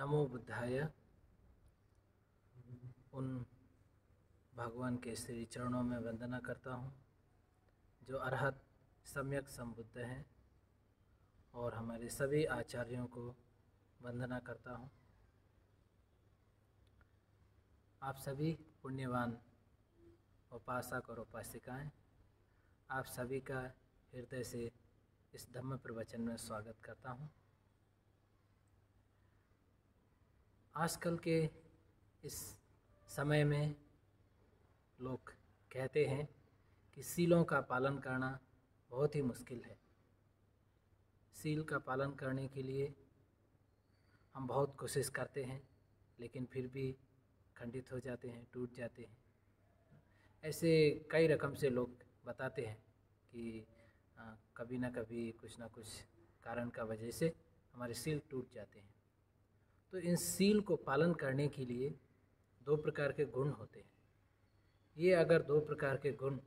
नमो बुद्धाय। उन भगवान के श्री चरणों में वंदना करता हूँ जो अरहत सम्यक संबुद्ध हैं, और हमारे सभी आचार्यों को वंदना करता हूँ। आप सभी पुण्यवान उपासक और उपासिकाएं, आप सभी का हृदय से इस धम्म प्रवचन में स्वागत करता हूँ। आजकल के इस समय में लोग कहते हैं कि सीलों का पालन करना बहुत ही मुश्किल है। सील का पालन करने के लिए हम बहुत कोशिश करते हैं, लेकिन फिर भी खंडित हो जाते हैं, टूट जाते हैं। ऐसे कई रकम से लोग बताते हैं कि कभी ना कभी कुछ ना कुछ कारण का वजह से हमारे सील टूट जाते हैं। तो इन सील को पालन करने के लिए दो प्रकार के गुण होते हैं। ये अगर दो प्रकार के गुण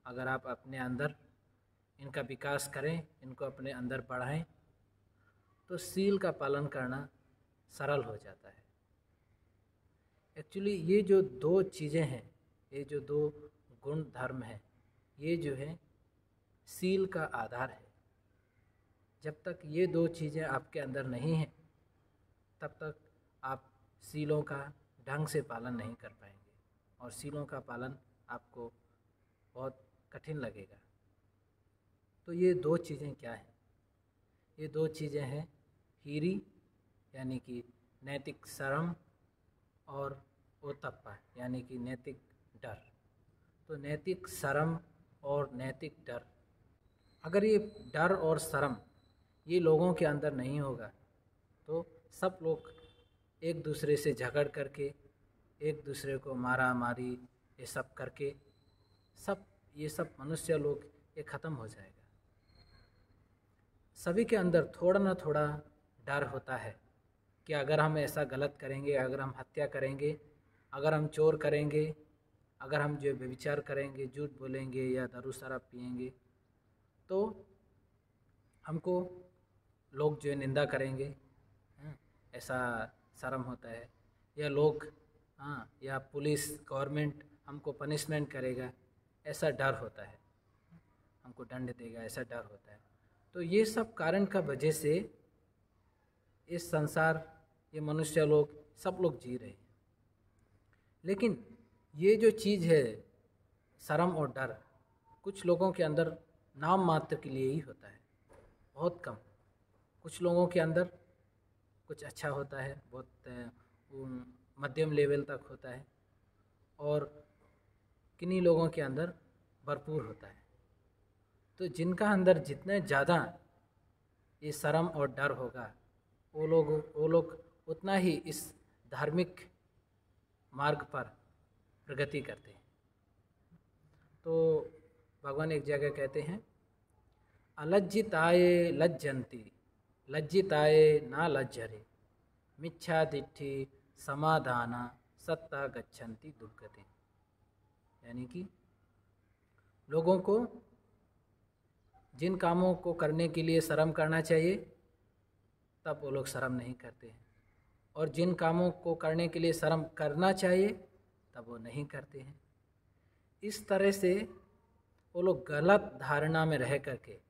अगर आप अपने अंदर इनका विकास करें, इनको अपने अंदर बढ़ाएं, तो सील का पालन करना सरल हो जाता है। एक्चुअली ये जो दो चीज़ें हैं, ये जो दो गुण धर्म हैं, ये जो है सील का आधार है। जब तक ये दो चीज़ें आपके अंदर नहीं हैं, तब तक आप सीलों का ढंग से पालन नहीं कर पाएंगे, और सीलों का पालन आपको बहुत कठिन लगेगा। तो ये दो चीज़ें क्या हैं? ये दो चीज़ें हैं हीरी यानी कि नैतिक शर्म, और ओतप्पा यानी कि नैतिक डर। तो नैतिक शर्म और नैतिक डर, अगर ये डर और शर्म ये लोगों के अंदर नहीं होगा तो सब लोग एक दूसरे से झगड़ करके, एक दूसरे को मारा मारी ये सब करके, ये सब मनुष्य लोग ये ख़त्म हो जाएगा। सभी के अंदर थोड़ा ना थोड़ा डर होता है कि अगर हम ऐसा गलत करेंगे, अगर हम हत्या करेंगे, अगर हम चोर करेंगे, अगर हम जो व्यभिचार करेंगे, झूठ बोलेंगे या दारू शराब पिएंगे, तो हमको लोग जो है निंदा करेंगे, ऐसा शर्म होता है। या लोग या पुलिस गवर्नमेंट हमको पनिशमेंट करेगा, ऐसा डर होता है, हमको दंड देगा, ऐसा डर होता है। तो ये सब कारण का वजह से इस संसार, ये मनुष्य लोग सब लोग जी रहे हैं। लेकिन ये जो चीज़ है शर्म और डर, कुछ लोगों के अंदर नाम मात्र के लिए ही होता है, बहुत कम। कुछ लोगों के अंदर कुछ अच्छा होता है, बहुत मध्यम लेवल तक होता है, और किन्हीं लोगों के अंदर भरपूर होता है। तो जिनका अंदर जितने ज़्यादा ये शर्म और डर होगा, वो लोग उतना ही इस धार्मिक मार्ग पर प्रगति करते हैं। तो भगवान एक जगह कहते हैं, अलज्जिताये लज्जन्ति लज्जिताये ना लज्जरे, मिच्छादिट्ठि समाधाना सत्ता गच्छन्ति दुर्गति। यानी कि लोगों को जिन कामों को करने के लिए शर्म करना चाहिए, तब वो लोग शर्म नहीं करते हैं, और जिन कामों को करने के लिए शर्म करना चाहिए तब वो नहीं करते हैं। इस तरह से वो लोग गलत धारणा में रह करके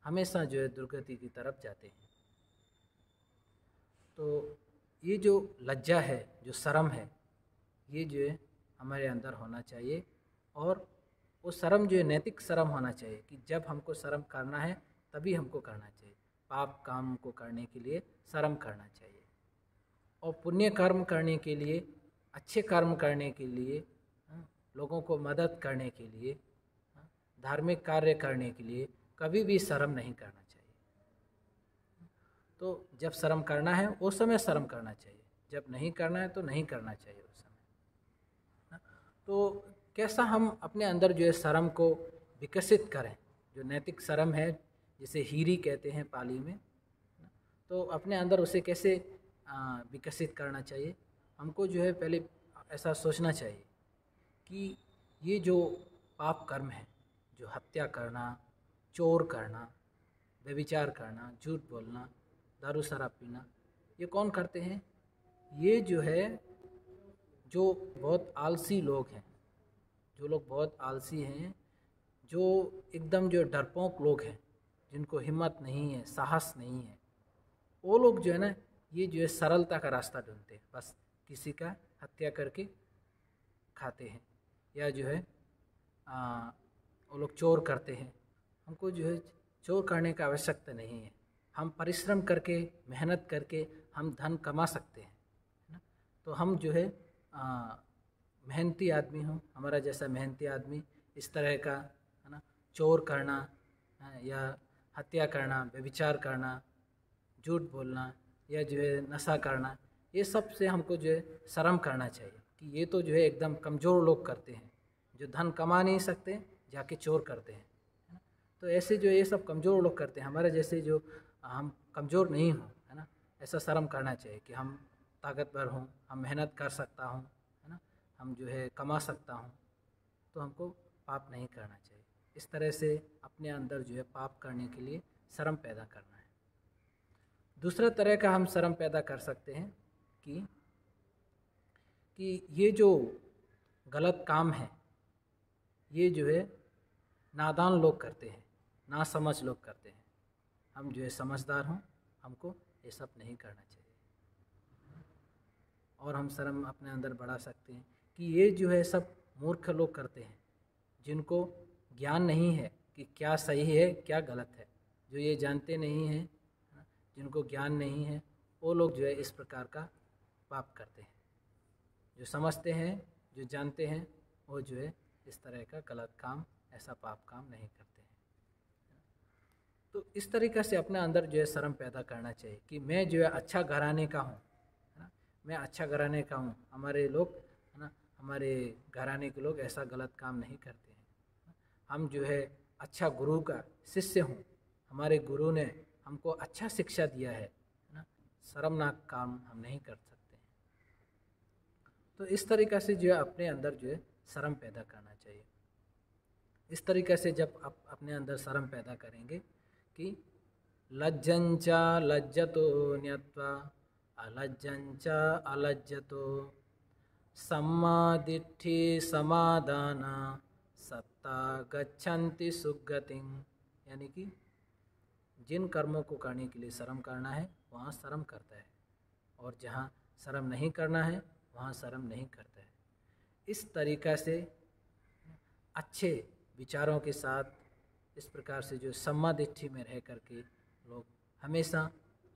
हमेशा जो है दुर्गति की तरफ जाते हैं। तो ये जो लज्जा है, जो शर्म है, ये जो है हमारे अंदर होना चाहिए, और वो शर्म जो है नैतिक शर्म होना चाहिए कि जब हमको शर्म करना है तभी हमको करना चाहिए। पाप काम को करने के लिए शर्म करना चाहिए, और पुण्य कर्म करने के लिए, अच्छे कर्म करने के लिए, लोगों को मदद करने के लिए, धार्मिक कार्य करने के लिए कभी भी शर्म नहीं करना चाहिए। तो जब शर्म करना है उस समय शर्म करना चाहिए, जब नहीं करना है तो नहीं करना चाहिए उस समय। तो कैसा हम अपने अंदर जो है शर्म को विकसित करें, जो नैतिक शर्म है, जिसे हीरी कहते हैं पाली में, तो अपने अंदर उसे कैसे विकसित करना चाहिए? हमको जो है पहले ऐसा सोचना चाहिए कि ये जो पाप कर्म है, जो हत्या करना, चोर करना, व्यभिचार करना, झूठ बोलना, दारू शराब पीना, ये कौन करते हैं? ये जो है, जो बहुत आलसी लोग हैं, जो लोग बहुत आलसी हैं, जो एकदम जो डरपोक लोग हैं, जिनको हिम्मत नहीं है, साहस नहीं है, वो लोग जो है ना, ये जो है सरलता का रास्ता ढूंढते हैं। बस किसी का हत्या करके खाते हैं, या जो है वो लोग चोर करते हैं। हमको जो है चोर करने का आवश्यकता नहीं है। हम परिश्रम करके, मेहनत करके हम धन कमा सकते हैं, है ना। तो हम जो है मेहनती आदमी हो, हमारा जैसा मेहनती आदमी इस तरह का, है ना, चोर करना या हत्या करना, व्यभिचार करना, झूठ बोलना या जो है नशा करना, ये सब से हमको जो है शर्म करना चाहिए कि ये तो जो है एकदम कमज़ोर लोग करते हैं, जो धन कमा नहीं सकते जाके चोर करते हैं, है ना। तो ऐसे जो ये सब कमज़ोर लोग करते हैं, हमारे जैसे जो हम कमज़ोर नहीं हो, है ना, ऐसा शर्म करना चाहिए कि हम ताकतवर हूँ, हम मेहनत कर सकता हूँ, है ना, हम जो है कमा सकता हूँ, तो हमको पाप नहीं करना चाहिए। इस तरह से अपने अंदर जो है पाप करने के लिए शर्म पैदा करना है। दूसरा तरह का हम शर्म पैदा कर सकते हैं कि ये जो गलत काम है, ये जो है नादान लोग करते हैं, नासमझ लोग करते हैं। हम जो है समझदार हों, हमको ये सब नहीं करना चाहिए। और हम शर्म अपने अंदर बढ़ा सकते हैं कि ये जो है सब मूर्ख लोग करते हैं, जिनको ज्ञान नहीं है कि क्या सही है क्या गलत है, जो ये जानते नहीं हैं, जिनको ज्ञान नहीं है, वो लोग जो है इस प्रकार का पाप करते हैं। जो समझते हैं, जो जानते हैं, वो जो है इस तरह का गलत काम, ऐसा पाप काम नहीं करते हैं। तो इस तरीक़े से अपने अंदर जो है शर्म पैदा करना चाहिए कि मैं जो है अच्छा घराने का हूँ, है ना, मैं अच्छा घराने का हूँ। हमारे लोग, है ना, हमारे घराने के लोग ऐसा गलत काम नहीं करते हैं। हम जो है अच्छा गुरु का शिष्य हूँ, हमारे गुरु ने हमको अच्छा शिक्षा दिया है ना, शर्मनाक काम हम नहीं कर सकते हैं। तो इस तरीक़े से जो है अपने अंदर जो है शर्म पैदा करना चाहिए। इस तरीक़े से जब आप अपने अंदर शर्म पैदा करेंगे कि लज्जंचा लज्जतो न्यत्वा अलज्जंचा अलज्जतो सम्मादिट्ठि समादान सत्ता गच्छन्ति सुगतिं, यानी कि जिन कर्मों को करने के लिए शर्म करना है वहाँ शर्म करता है, और जहाँ शर्म नहीं करना है वहाँ शर्म नहीं करता है। इस तरीक़ा से अच्छे विचारों के साथ इस प्रकार से जो सम्मादिट्ठि में रह करके लोग हमेशा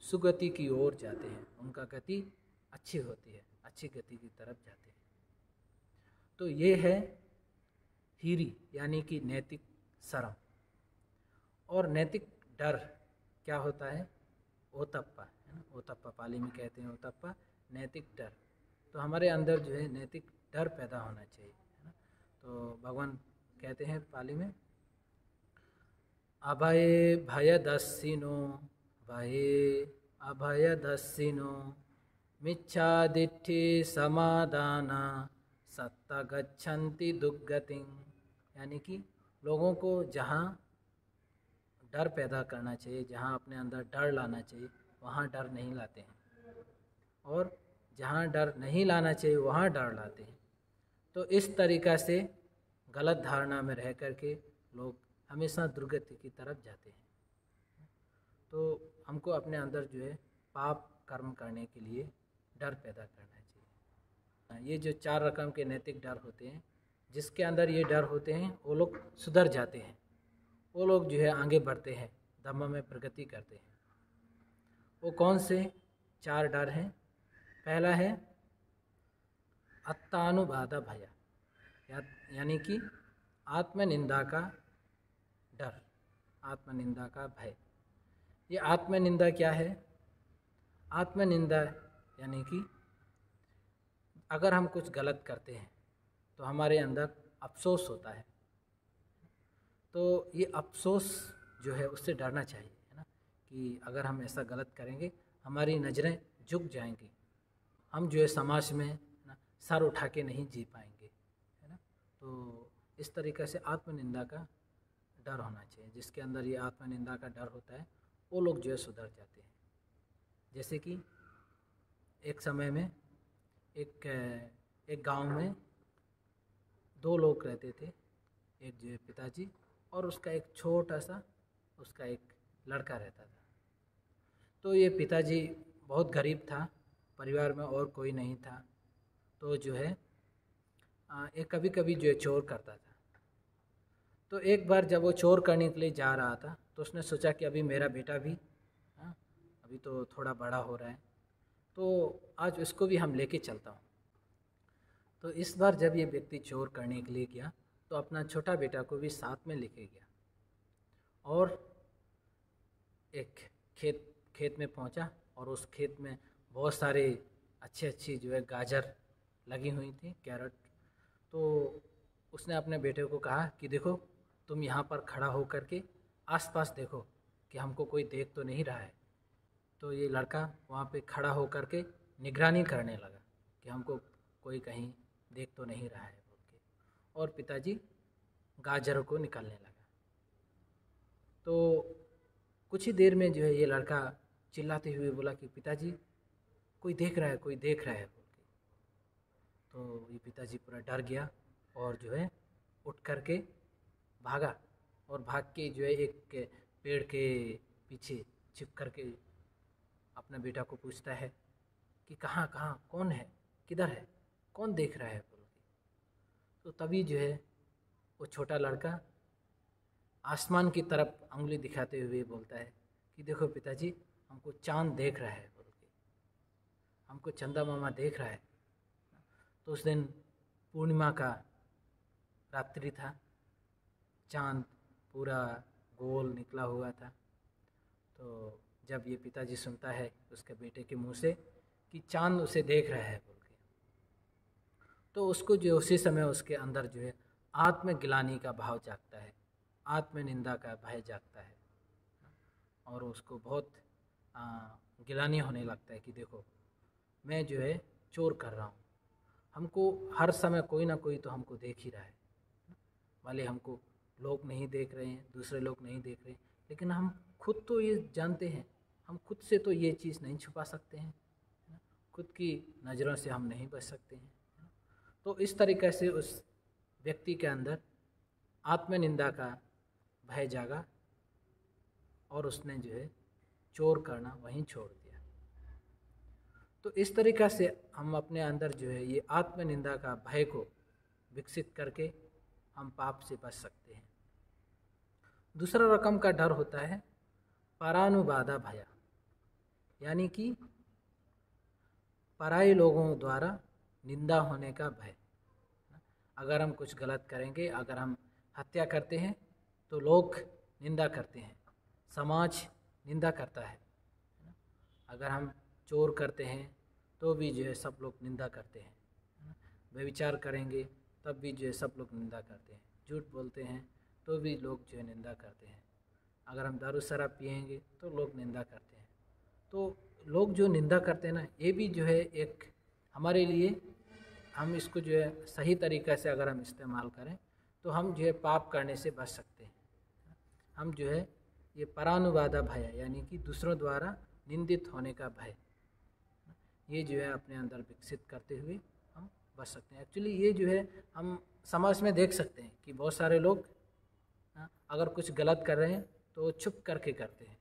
सुगति की ओर जाते हैं, उनका गति अच्छी होती है, अच्छी गति की तरफ जाते हैं। तो ये है हीरी, यानी कि नैतिक शर्म। और नैतिक डर क्या होता है? ओतप्पा, है ना, ओतप्पा पाली में कहते हैं, ओतप्पा नैतिक डर। तो हमारे अंदर जो है नैतिक डर पैदा होना चाहिए, है ना। तो भगवान कहते हैं पाली में, अभये भयदस्सिनो भये अभयदस्सिनो मिच्छादिट्ठि समादाना सत्ता गच्छन्ति दुर्गतिं, यानी कि लोगों को जहाँ डर पैदा करना चाहिए, जहाँ अपने अंदर डर लाना चाहिए, वहाँ डर नहीं लाते हैं, और जहाँ डर नहीं लाना चाहिए वहाँ डर लाते हैं। तो इस तरीक़ा से गलत धारणा में रह कर के लोग हमेशा दुर्गति की तरफ जाते हैं। तो हमको अपने अंदर जो है पाप कर्म करने के लिए डर पैदा करना चाहिए। ये जो 4 रकम के नैतिक डर होते हैं, जिसके अंदर ये डर होते हैं वो लोग सुधर जाते हैं, वो लोग जो है आगे बढ़ते हैं, धम्म में प्रगति करते हैं। वो कौन से 4 डर हैं? पहला है अत्तानुबाधा भय, यानी कि आत्मनिंदा का डर, आत्मनिंदा का भय। ये आत्मनिंदा क्या है? आत्मनिंदा यानी कि अगर हम कुछ गलत करते हैं तो हमारे अंदर अफसोस होता है। तो ये अफसोस जो है उससे डरना चाहिए, है ना, कि अगर हम ऐसा गलत करेंगे हमारी नज़रें झुक जाएंगी, हम जो है समाज में ना सर उठा के नहीं जी पाएंगे, है ना। तो इस तरीक़े से आत्मनिंदा का डर होना चाहिए। जिसके अंदर ये आत्मनिंदा का डर होता है वो लोग जो है सुधर जाते हैं। जैसे कि एक समय में एक गांव में दो लोग रहते थे, एक जो है पिताजी और उसका एक छोटा सा उसका एक लड़का रहता था। तो ये पिताजी बहुत गरीब था, परिवार में और कोई नहीं था, तो जो है एक कभी कभी जो है चोर करता था। तो एक बार जब वो चोर करने के लिए जा रहा था तो उसने सोचा कि अभी मेरा बेटा भी अभी तो थोड़ा बड़ा हो रहा है, तो आज उसको भी हम लेके चलता हूँ। तो इस बार जब ये व्यक्ति चोर करने के लिए गया तो अपना छोटा बेटा को भी साथ में लेके गया और एक खेत में पहुंचा और उस खेत में बहुत सारे अच्छी जो है गाजर लगी हुई थी, कैरेट। तो उसने अपने बेटे को कहा कि देखो तुम यहाँ पर खड़ा हो करके आसपास देखो कि हमको कोई देख तो नहीं रहा है। तो ये लड़का वहाँ पे खड़ा हो करके निगरानी करने लगा कि हमको कोई कहीं देख तो नहीं रहा है बोल के, और पिताजी गाजरों को निकालने लगा। तो कुछ ही देर में जो है ये लड़का चिल्लाते हुए बोला कि पिताजी कोई देख रहा है, कोई देख रहा है बोल के। तो ये पिताजी पूरा डर गया और जो है उठ करके भागा और भाग के जो है एक पेड़ के पीछे छिप करके अपना बेटा को पूछता है कि कहाँ कहाँ कौन है, किधर है, कौन देख रहा है बोल के। तो तभी जो है वो छोटा लड़का आसमान की तरफ उंगली दिखाते हुए बोलता है कि देखो पिताजी हमको चांद देख रहा है बोल के, हमको चंदा मामा देख रहा है। तो उस दिन पूर्णिमा का रात्रि था, चांद पूरा गोल निकला हुआ था। तो जब ये पिताजी सुनता है उसके बेटे के मुंह से कि चांद उसे देख रहा है बोल के, तो उसको जो उसी समय उसके अंदर जो है आत्मग्लानि का भाव जागता है, आत्मनिंदा का भय जागता है और उसको बहुत गिलानी होने लगता है कि देखो मैं जो है चोर कर रहा हूँ, हमको हर समय कोई ना कोई तो हमको देख ही रहा है, भले हमको लोग नहीं देख रहे हैं, दूसरे लोग नहीं देख रहे, लेकिन हम खुद तो ये जानते हैं, हम खुद से तो ये चीज़ नहीं छुपा सकते हैं, खुद की नज़रों से हम नहीं बच सकते हैं। तो इस तरीक़े से उस व्यक्ति के अंदर आत्मनिंदा का भय जागा और उसने जो है चोर करना वहीं छोड़ दिया। तो इस तरीक़ा से हम अपने अंदर जो है ये आत्मनिंदा का भय को विकसित करके हम पाप से बच सकते हैं। दूसरा रकम का डर होता है परानुबाधा भय, यानी कि पराये लोगों द्वारा निंदा होने का भय। अगर हम कुछ गलत करेंगे, अगर हम हत्या करते हैं तो लोग निंदा करते हैं, समाज निंदा करता है। अगर हम चोर करते हैं तो भी जो है सब लोग निंदा करते हैं, व्यभिचार करेंगे तब भी जो है सब लोग निंदा करते हैं, झूठ बोलते हैं तो भी लोग जो है निंदा करते हैं, अगर हम दारू शराब पिएंगे तो लोग निंदा करते हैं। तो लोग जो निंदा करते हैं ना, ये भी जो है एक हमारे लिए, हम इसको जो है सही तरीक़े से अगर हम इस्तेमाल करें तो हम जो है पाप करने से बच सकते हैं। हम जो है ये परानुबाधा भय यानी कि दूसरों द्वारा निंदित होने का भय, ये जो है अपने अंदर विकसित करते हुए हम बच सकते हैं। एक्चुअली ये जो है हम समाज में देख सकते हैं कि बहुत सारे लोग अगर कुछ गलत कर रहे हैं तो छुप करके करते हैं।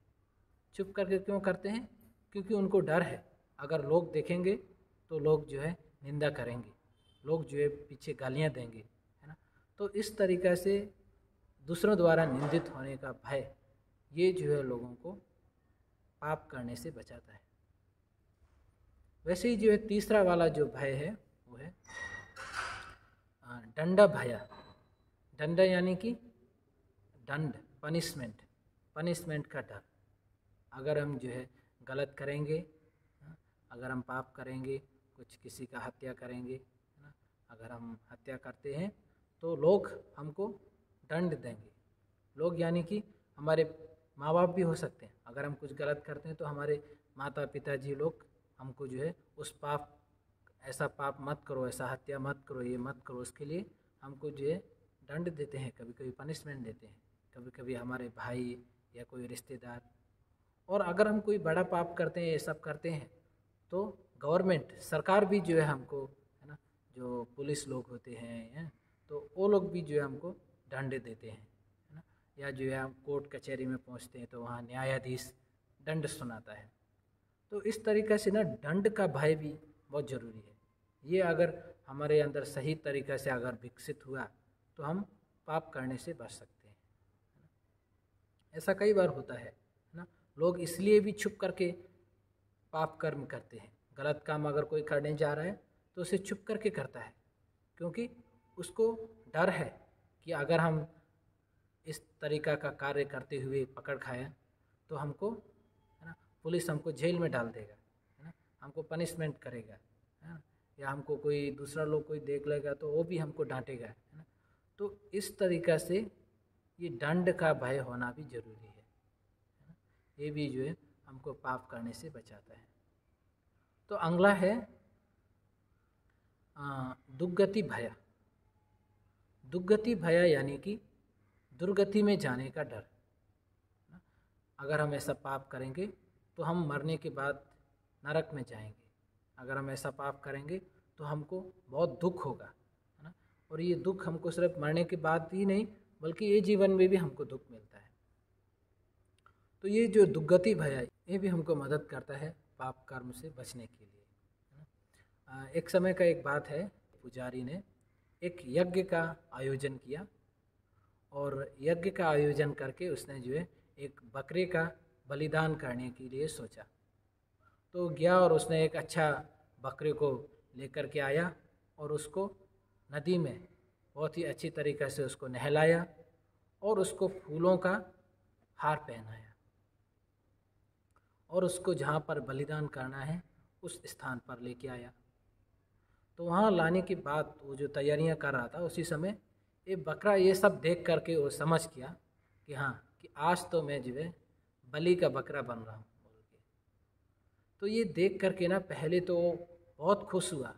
छुप करके क्यों करते हैं? क्योंकि उनको डर है, अगर लोग देखेंगे तो लोग जो है निंदा करेंगे, लोग जो है पीछे गालियाँ देंगे, है ना। तो इस तरीक़े से दूसरों द्वारा निंदित होने का भय, ये जो है लोगों को पाप करने से बचाता है। वैसे ही जो है तीसरा वाला जो भय है वो है दंड भय। दंड यानी कि दंड, पनिशमेंट का डर। अगर हम जो है गलत करेंगे, अगर हम पाप करेंगे, कुछ किसी का हत्या करेंगे, है ना, अगर हम हत्या करते हैं तो लोग हमको दंड देंगे। लोग यानी कि हमारे माँ बाप भी हो सकते हैं। अगर हम कुछ गलत करते हैं तो हमारे माता पिताजी लोग हमको जो है उस पाप, ऐसा पाप मत करो, ऐसा हत्या मत करो, ये मत करो, उसके लिए हमको जो है दंड देते हैं, कभी कभी पनिशमेंट देते हैं, कभी कभी हमारे भाई या कोई रिश्तेदार। और अगर हम कोई बड़ा पाप करते हैं, ये सब करते हैं तो गवर्नमेंट सरकार भी जो है हमको, है ना, जो पुलिस लोग होते हैं तो वो लोग भी जो है हमको दंड देते हैं, है ना, या जो है हम कोर्ट कचहरी में पहुंचते हैं तो वहाँ न्यायाधीश दंड सुनाता है। तो इस तरीक़े से ना दंड का भय भी बहुत ज़रूरी है। ये अगर हमारे अंदर सही तरीक़े से अगर विकसित हुआ तो हम पाप करने से बच सकते हैं। ऐसा कई बार होता है ना, लोग इसलिए भी छुप करके पाप कर्म करते हैं। गलत काम अगर कोई करने जा रहा है तो उसे छुप करके करता है, क्योंकि उसको डर है कि अगर हम इस तरीक़ा का कार्य करते हुए पकड़ खाएं तो हमको, है ना, पुलिस हमको जेल में डाल देगा, है ना, हमको पनिशमेंट करेगा, है ना, या हमको कोई दूसरा लोग कोई देख लेगा तो वो भी हमको डांटेगा, है ना। तो इस तरीक़ा से ये दंड का भय होना भी ज़रूरी है ना? ये भी जो है हमको पाप करने से बचाता है। तो अगला है दुर्गति भय। दुर्गति भय यानी कि दुर्गति में जाने का डर। अगर हम ऐसा पाप करेंगे तो हम मरने के बाद नरक में जाएंगे। अगर हम ऐसा पाप करेंगे तो हमको बहुत दुख होगा, है ना, और ये दुख हमको सिर्फ मरने के बाद ही नहीं बल्कि ये जीवन में भी हमको दुख मिलता है। तो ये जो दुर्गति भय है ये भी हमको मदद करता है पाप कर्म से बचने के लिए, है ना। एक समय का एक बात है, पुजारी ने एक यज्ञ का आयोजन किया और यज्ञ का आयोजन करके उसने जो है एक बकरे का बलिदान करने के लिए सोचा। तो गया और उसने एक अच्छा बकरे को लेकर के आया और उसको नदी में बहुत ही अच्छी तरीक़े से उसको नहलाया और उसको फूलों का हार पहनाया और उसको जहाँ पर बलिदान करना है उस स्थान पर लेके आया। तो वहाँ लाने के बाद वो जो तैयारियाँ कर रहा था उसी समय ये बकरा ये सब देख करके वो समझ गया कि हाँ, कि आज तो मैं जो है बलि का बकरा बन रहा हूँ बोल के। तो ये देख करके ना पहले तो बहुत खुश हुआ,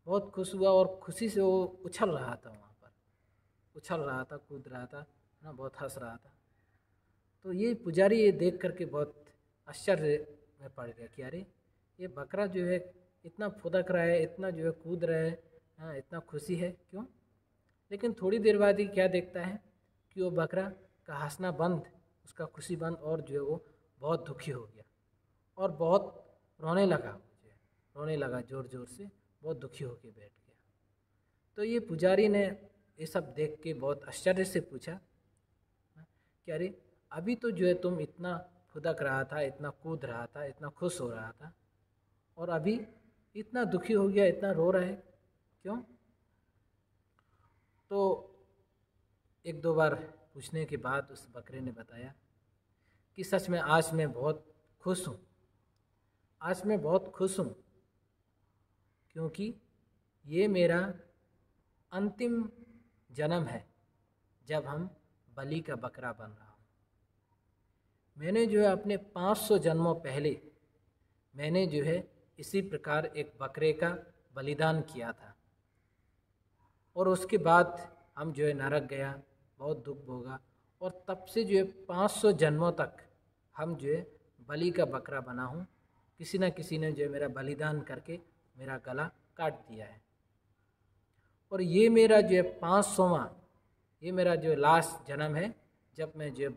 बहुत खुश हुआ और खुशी से वो उछल रहा था, वहाँ पर उछल रहा था, कूद रहा था, है ना, बहुत हंस रहा था। तो ये पुजारी ये देख करके बहुत आश्चर्य में पड़ गया कि अरे ये बकरा जो है इतना फुदक रहा है, इतना जो है कूद रहा है, हाँ, इतना खुशी है क्यों। लेकिन थोड़ी देर बाद ही क्या देखता है कि वो बकरा का हंसना बंद, उसका खुशी बंद, और जो है वो बहुत दुखी हो गया और बहुत रोने लगा, रोने लगा ज़ोर ज़ोर से, बहुत दुखी होकर बैठ गया। तो ये पुजारी ने ये सब देख के बहुत आश्चर्य से पूछा कि अरे अभी तो जो है तुम इतना फुदक रहा था, इतना कूद रहा था, इतना खुश हो रहा था, और अभी इतना दुखी हो गया, इतना रो रहा है क्यों। तो एक दो बार पूछने के बाद उस बकरे ने बताया कि सच में आज मैं बहुत खुश हूँ, आज मैं बहुत खुश हूँ क्योंकि ये मेरा अंतिम जन्म है जब हम बलि का बकरा बन रहा हूँ। मैंने जो है अपने 500 जन्मों पहले मैंने जो है इसी प्रकार एक बकरे का बलिदान किया था और उसके बाद हम जो है नरक गया, बहुत दुख भोगा, और तब से जो है 500 जन्मों तक हम जो है बलि का बकरा बना हूँ। किसी न किसी ने जो है मेरा बलिदान करके मेरा गला काट दिया है और ये मेरा जो है 500वां, ये मेरा जो लास्ट जन्म है जब मैं जो है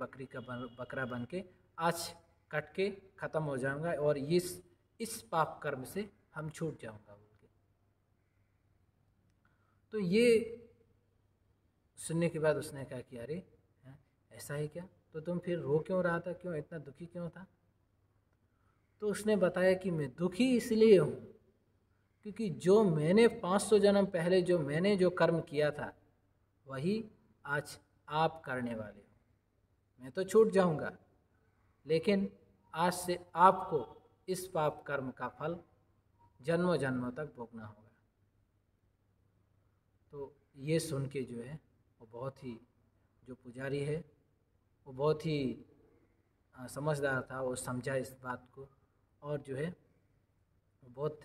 बकरा बन के आज कट के ख़त्म हो जाऊंगा और इस पाप कर्म से हम छूट जाऊंगा बोल के। तो ये सुनने के बाद उसने कहा कि अरे ऐसा है क्या, तो तुम फिर रो क्यों रहा था, क्यों इतना दुखी क्यों था। तो उसने बताया कि मैं दुखी इसलिए हूँ क्योंकि जो मैंने 500 जन्म पहले जो मैंने जो कर्म किया था वही आज आप करने वाले हो। मैं तो छूट जाऊंगा लेकिन आज से आपको इस पाप कर्म का फल जन्मों जन्मों तक भोगना होगा। तो ये सुन के जो है वो बहुत ही, जो पुजारी है वो बहुत ही समझदार था, वो समझा इस बात को और जो है वो बहुत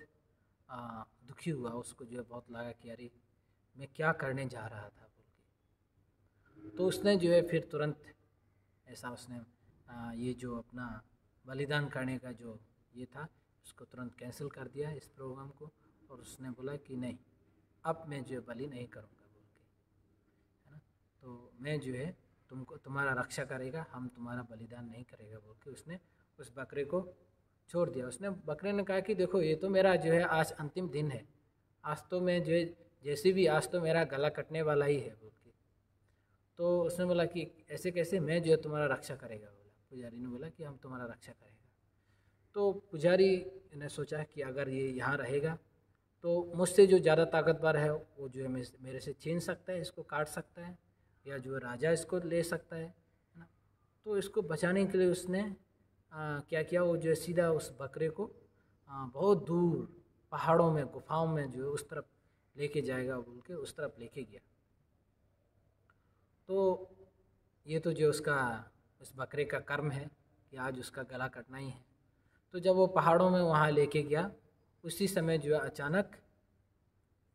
दुखी हुआ। उसको जो है बहुत लगा कि अरे मैं क्या करने जा रहा था बोल के। तो उसने जो है फिर तुरंत ऐसा उसने ये जो अपना बलिदान करने का जो ये था उसको तुरंत कैंसिल कर दिया इस प्रोग्राम को, और उसने बोला कि नहीं, अब मैं जो है बलि नहीं करूँगा बोल के, है ना। तो मैं जो है तुमको, तुम्हारा रक्षा करेगा, हम तुम्हारा बलिदान नहीं करेगा बोल के उसने उस बकरे को छोड़ दिया। उसने बकरे ने कहा कि देखो ये तो मेरा जो है आज अंतिम दिन है, आज तो मैं जो है जैसे भी आज तो मेरा गला कटने वाला ही है बोल के। तो उसने बोला कि ऐसे कैसे, मैं जो है तुम्हारा रक्षा करेगा बोला। पुजारी ने बोला कि हम तुम्हारा रक्षा करेगा। तो पुजारी ने सोचा कि अगर ये यहाँ रहेगा तो मुझसे जो ज़्यादा ताकतवर है वो जो है मेरे से छीन सकता है, इसको काट सकता है, या जो राजा इसको ले सकता है ना। तो इसको बचाने के लिए उसने क्या किया, वो जो है सीधा उस बकरे को बहुत दूर पहाड़ों में, गुफाओं में जो है उस तरफ लेके जाएगा बोल के उस तरफ लेके गया। तो ये तो जो उसका उस बकरे का कर्म है कि आज उसका गला कटना ही है। तो जब वो पहाड़ों में वहाँ लेके गया, उसी समय जो है अचानक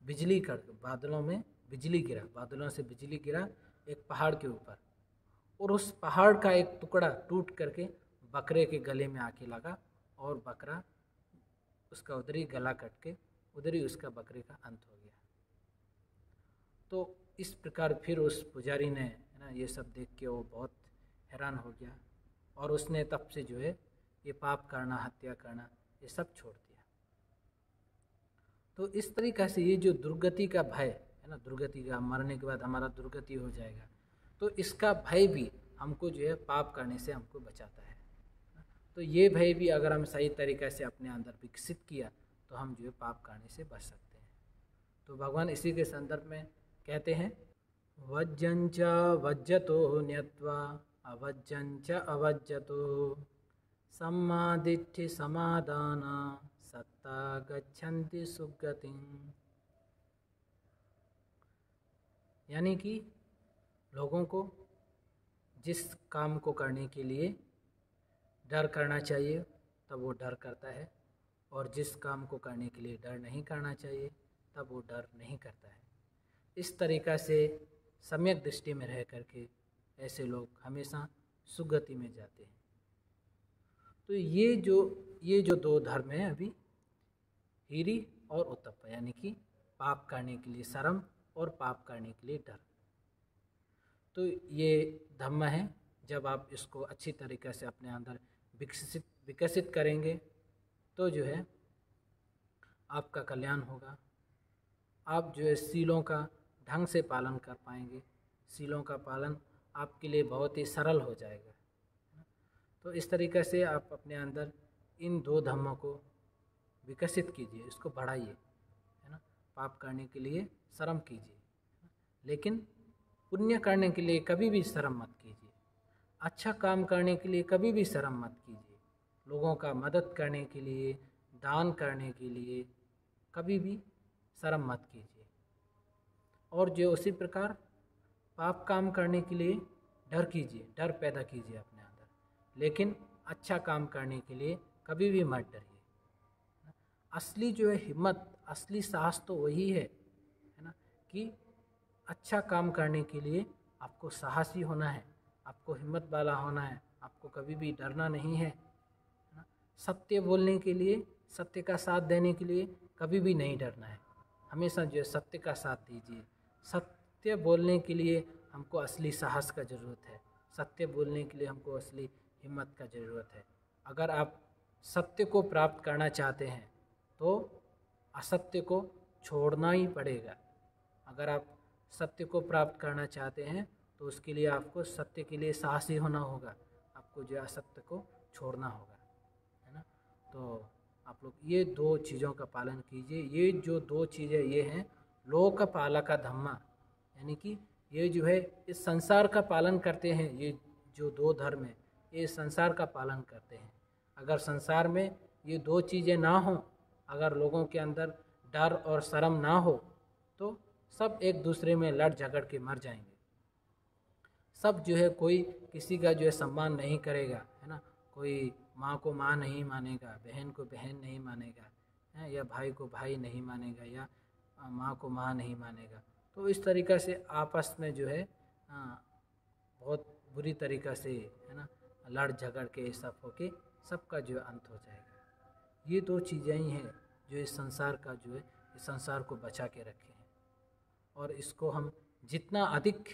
बिजली कर, बादलों में बिजली गिरा, बादलों से बिजली गिरा एक पहाड़ के ऊपर, और उस पहाड़ का एक टुकड़ा टूट करके बकरे के गले में आके लगा, और बकरा उसका उधर ही गला कट के उधर ही उसका बकरे का अंत हो गया। तो इस प्रकार फिर उस पुजारी ने, है ना, ये सब देख के वो बहुत हैरान हो गया, और उसने तब से जो है ये पाप करना, हत्या करना, ये सब छोड़ दिया। तो इस तरीक़ा से ये जो दुर्गति का भय है ना, दुर्गति का, मरने के बाद हमारा दुर्गति हो जाएगा, तो इसका भय भी हमको जो है पाप करने से हमको बचाता है। तो ये भय भी अगर हम सही तरीक़े से अपने अंदर विकसित किया तो हम जो है पाप करने से बच सकते हैं। तो भगवान इसी के संदर्भ में कहते हैं, वज्जंच वज्जतो न्यत्वा अवज्जंच अवज्जतो सम्मादिठ्ठि समादान सत्ता गच्छन्ति सुगतिं। यानी कि लोगों को जिस काम को करने के लिए डर करना चाहिए तब वो डर करता है, और जिस काम को करने के लिए डर नहीं करना चाहिए तब वो डर नहीं करता है। इस तरीक़ा से सम्यक दृष्टि में रह करके ऐसे लोग हमेशा सुगति में जाते हैं। तो ये जो दो धर्म हैं अभी, हीरी और उत्तप्पा, यानी कि पाप करने के लिए शर्म और पाप करने के लिए डर। तो ये धम्म है, जब आप इसको अच्छी तरीक़े से अपने अंदर विकसित करेंगे तो जो है आपका कल्याण होगा। आप जो है सीलों का ढंग से पालन कर पाएंगे, सीलों का पालन आपके लिए बहुत ही सरल हो जाएगा। तो इस तरीक़े से आप अपने अंदर इन दो धर्मों को विकसित कीजिए, इसको बढ़ाइए, है ना। पाप करने के लिए शर्म कीजिए, लेकिन पुण्य करने के लिए कभी भी शर्म मत कीजिए। अच्छा काम करने के लिए कभी भी शर्म मत कीजिए। लोगों का मदद करने के लिए, दान करने के लिए कभी भी शर्म मत कीजिए। और जो उसी प्रकार पाप काम करने के लिए डर कीजिए, डर पैदा कीजिए अपने अंदर, लेकिन अच्छा काम करने के लिए कभी भी मत डरिए। असली जो है हिम्मत, असली साहस तो वही है ना, कि अच्छा काम करने के लिए आपको साहसी होना है, आपको हिम्मत वाला होना है, आपको कभी भी डरना नहीं है ना। सत्य बोलने के लिए, सत्य का साथ देने के लिए कभी भी नहीं डरना है। हमेशा जो है सत्य का साथ दीजिए। सत्य बोलने के लिए हमको असली साहस का ज़रूरत है, सत्य बोलने के लिए हमको असली हिम्मत का ज़रूरत है। अगर आप सत्य को प्राप्त करना चाहते हैं तो असत्य को छोड़ना ही पड़ेगा। अगर आप सत्य को प्राप्त करना चाहते हैं तो उसके लिए आपको सत्य के लिए साहसी होना होगा, आपको जो असत्य को छोड़ना होगा, है ना। तो आप लोग ये दो चीज़ों का पालन कीजिए। ये जो दो चीज़ें ये हैं लोकपालका धम्मा, यानी कि ये जो है इस संसार का पालन करते हैं। ये जो दो धर्म हैं ये संसार का पालन करते हैं। अगर संसार में ये दो चीज़ें ना हों, अगर लोगों के अंदर डर और शर्म ना हो, तो सब एक दूसरे में लड़ झगड़ के मर जाएंगे। सब जो है कोई किसी का जो है सम्मान नहीं करेगा, है ना। कोई माँ को माँ नहीं मानेगा, बहन को बहन नहीं मानेगा, है, या भाई को भाई नहीं मानेगा, या माँ को माँ नहीं मानेगा। तो इस तरीक़ा से आपस में जो है बहुत बुरी तरीक़ा से, है ना, लड़ झगड़ के सब होके सबका जो अंत हो जाएगा। ये दो चीज़ें ही हैं जो इस संसार का जो है इस संसार को बचा के रखे हैं। और इसको हम जितना अधिक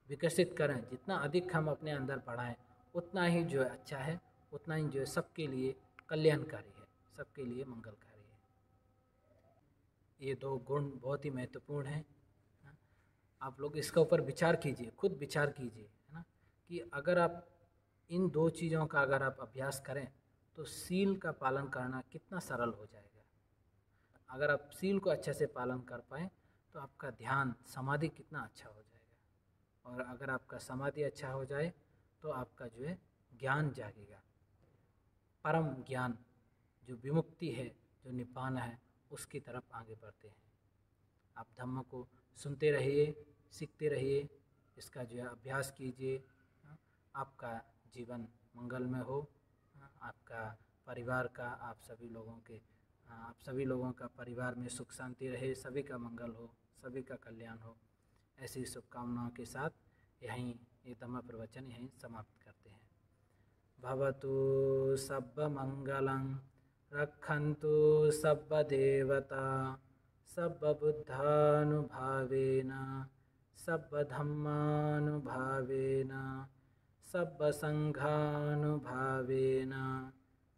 विकसित करें, जितना अधिक हम अपने अंदर बढ़ाएं, उतना ही जो है अच्छा है, उतना ही जो है सबके लिए कल्याणकारी है, सबके लिए मंगलकारी है। ये दो गुण बहुत ही महत्वपूर्ण हैं। आप लोग इसके ऊपर विचार कीजिए, खुद विचार कीजिए, है ना, कि अगर आप इन दो चीज़ों का अगर आप अभ्यास करें तो सील का पालन करना कितना सरल हो जाएगा। अगर आप सील को अच्छे से पालन कर पाएँ तो आपका ध्यान समाधि कितना अच्छा हो जाएगा। और अगर आपका समाधि अच्छा हो जाए तो आपका जो है ज्ञान जागेगा, परम ज्ञान जो विमुक्ति है, जो निब्बान है, उसकी तरफ आगे बढ़ते हैं। आप धम्म को सुनते रहिए, सीखते रहिए, इसका जो है अभ्यास कीजिए। आपका जीवन मंगलमय हो, आपका परिवार का, आप सभी लोगों का परिवार में सुख शांति रहे, सभी का मंगल हो, सभी का कल्याण हो। ऐसी शुभकामनाओं के साथ यहीं ये धम्म प्रवचन यहीं समाप्त करते हैं। भवतु सर्वमङ्गलं रक्षन्तु सर्वदेवता सर्वबुद्धानुभावेन सर्वधम्मानुभावेन सर्वसङ्घानुभावेन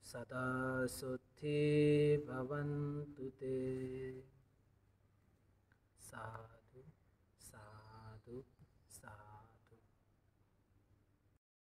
सदा शुद्धि भवन्तु ते। साधु साधु।